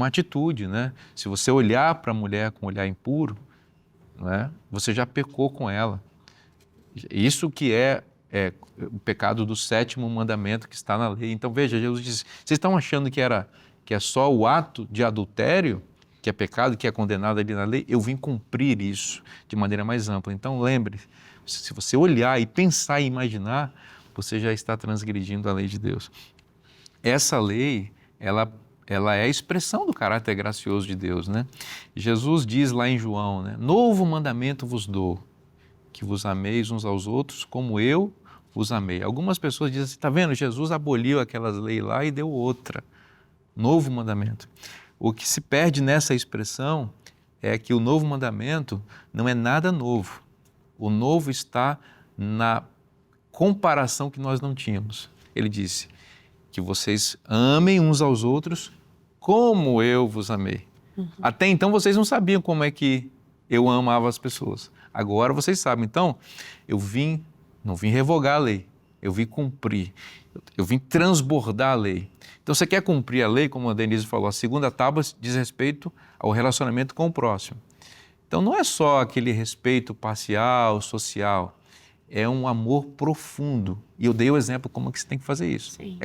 Speaker 1: atitude, né? Se você olhar para a mulher com um olhar impuro, né, você já pecou com ela. Isso que é o pecado do 7º mandamento que está na lei. Então veja, Jesus diz, vocês estão achando que é só o ato de adultério que é pecado, que é condenado ali na lei? Eu vim cumprir isso de maneira mais ampla. Então lembre, se você olhar e pensar e imaginar, você já está transgredindo a lei de Deus. Essa lei, ela é a expressão do caráter gracioso de Deus, né? Jesus diz lá em João, né? Novo mandamento vos dou, que vos ameis uns aos outros como eu vos amei. Algumas pessoas dizem assim, está vendo, Jesus aboliu aquelas leis lá e deu outra. Novo mandamento. O que se perde nessa expressão é que o novo mandamento não é nada novo. O novo está na comparação que nós não tínhamos. Ele disse que vocês amem uns aos outros como eu vos amei. Até então vocês não sabiam como é que eu amava as pessoas. Agora vocês sabem. Então, não vim revogar a lei, eu vim cumprir, eu vim transbordar a lei. Então, você quer cumprir a lei, como a Denise falou, a segunda tábua diz respeito ao relacionamento com o próximo. Então, não é só aquele respeito parcial, social, é um amor profundo. E eu dei o exemplo como que você tem que fazer isso.
Speaker 2: Sim.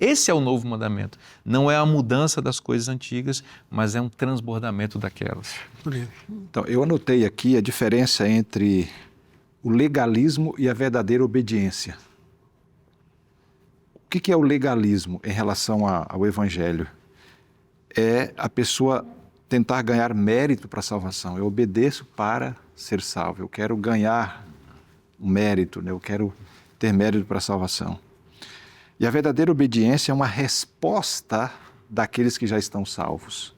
Speaker 1: Esse é o novo mandamento. Não é a mudança das coisas antigas, mas é um transbordamento daquelas.
Speaker 4: Então, eu anotei aqui a diferença entre o legalismo e a verdadeira obediência. O que é o legalismo em relação ao Evangelho? É a pessoa tentar ganhar mérito para a salvação. Eu obedeço para ser salvo. Eu quero ganhar um mérito, né? Eu quero ter mérito para a salvação. E a verdadeira obediência é uma resposta daqueles que já estão salvos.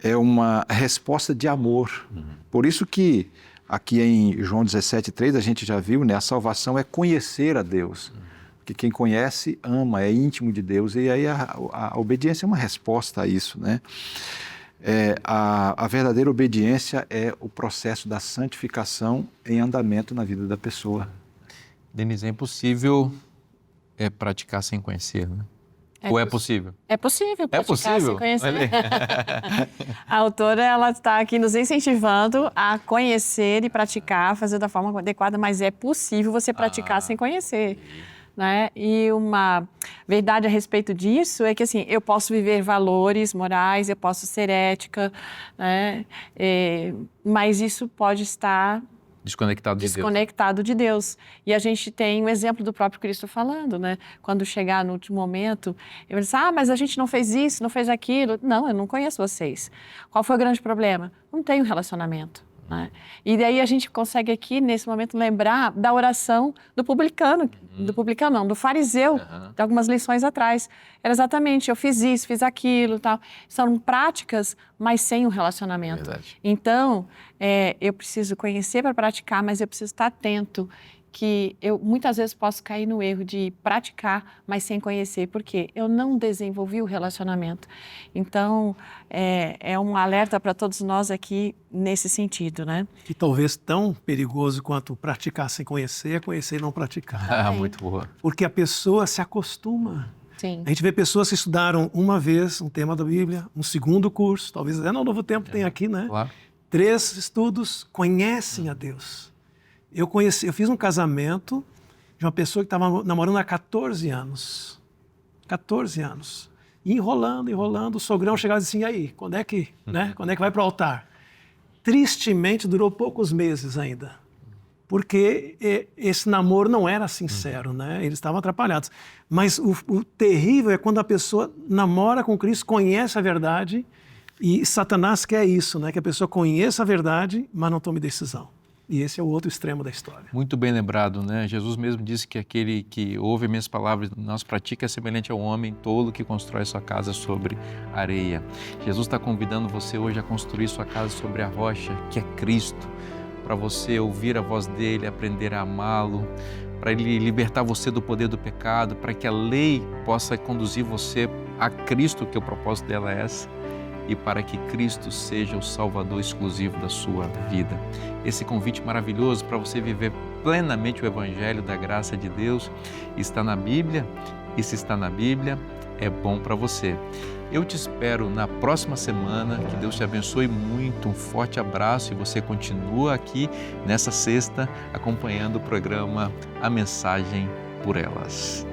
Speaker 4: É uma resposta de amor. Por isso que aqui em João 17,3 a gente já viu, né? A salvação é conhecer a Deus. Porque quem conhece, ama, é íntimo de Deus. E aí a obediência é uma resposta a isso, né? A verdadeira obediência é o processo da santificação em andamento na vida da pessoa.
Speaker 1: Denise, é impossível praticar sem conhecer, né? Ou é possível?
Speaker 2: É possível praticar
Speaker 1: possível?
Speaker 2: sem conhecer. A autora, ela está aqui nos incentivando a conhecer e praticar, fazer da forma adequada, mas é possível você praticar sem conhecer. Né? E uma verdade a respeito disso é que assim, eu posso viver valores morais, eu posso ser ética, né? Mas isso pode estar desconectado de Deus. E a gente tem um exemplo do próprio Cristo falando, né? Quando chegar no último momento, ele diz, mas a gente não fez isso, não fez aquilo. Não, eu não conheço vocês. Qual foi o grande problema? Não tenho relacionamento. Né? E daí a gente consegue aqui, nesse momento, lembrar da oração do publicano, do fariseu, de algumas lições atrás. Era exatamente, eu fiz isso, fiz aquilo, tal. São práticas, mas sem um relacionamento.
Speaker 1: Verdade.
Speaker 2: Então, eu preciso conhecer para praticar, mas eu preciso estar atento que eu muitas vezes posso cair no erro de praticar, mas sem conhecer, porque eu não desenvolvi o relacionamento. Então, é um alerta para todos nós aqui nesse sentido, né?
Speaker 3: E talvez tão perigoso quanto praticar sem conhecer, é conhecer e não praticar.
Speaker 1: Ah, muito boa.
Speaker 3: Porque a pessoa se acostuma.
Speaker 2: Sim.
Speaker 3: A gente vê pessoas que estudaram uma vez um tema da Bíblia, um segundo curso, talvez até no Novo Tempo tem aqui, né?
Speaker 1: Claro.
Speaker 3: 3 estudos, conhecem a Deus. Eu fiz um casamento de uma pessoa que estava namorando há 14 anos. 14 anos. E enrolando, o sogrão chegava e disse assim, e aí, quando é que vai para o altar? Tristemente, durou poucos meses ainda. Porque esse namoro não era sincero, né? Eles estavam atrapalhados. Mas o terrível é quando a pessoa namora com Cristo, conhece a verdade, e Satanás quer isso, né? Que a pessoa conheça a verdade, mas não tome decisão. E esse é o outro extremo da história.
Speaker 1: Muito bem lembrado, né? Jesus mesmo disse que aquele que ouve minhas palavras e não as pratica é semelhante ao homem tolo que constrói sua casa sobre areia. Jesus está convidando você hoje a construir sua casa sobre a rocha, que é Cristo, para você ouvir a voz dele, aprender a amá-lo, para ele libertar você do poder do pecado, para que a lei possa conduzir você a Cristo, que o propósito dela é esse, e para que Cristo seja o Salvador exclusivo da sua vida. Esse convite maravilhoso para você viver plenamente o Evangelho da graça de Deus está na Bíblia, e se está na Bíblia, é bom para você. Eu te espero na próxima semana, que Deus te abençoe muito, um forte abraço e você continua aqui nessa sexta acompanhando o programa A Mensagem por Elas.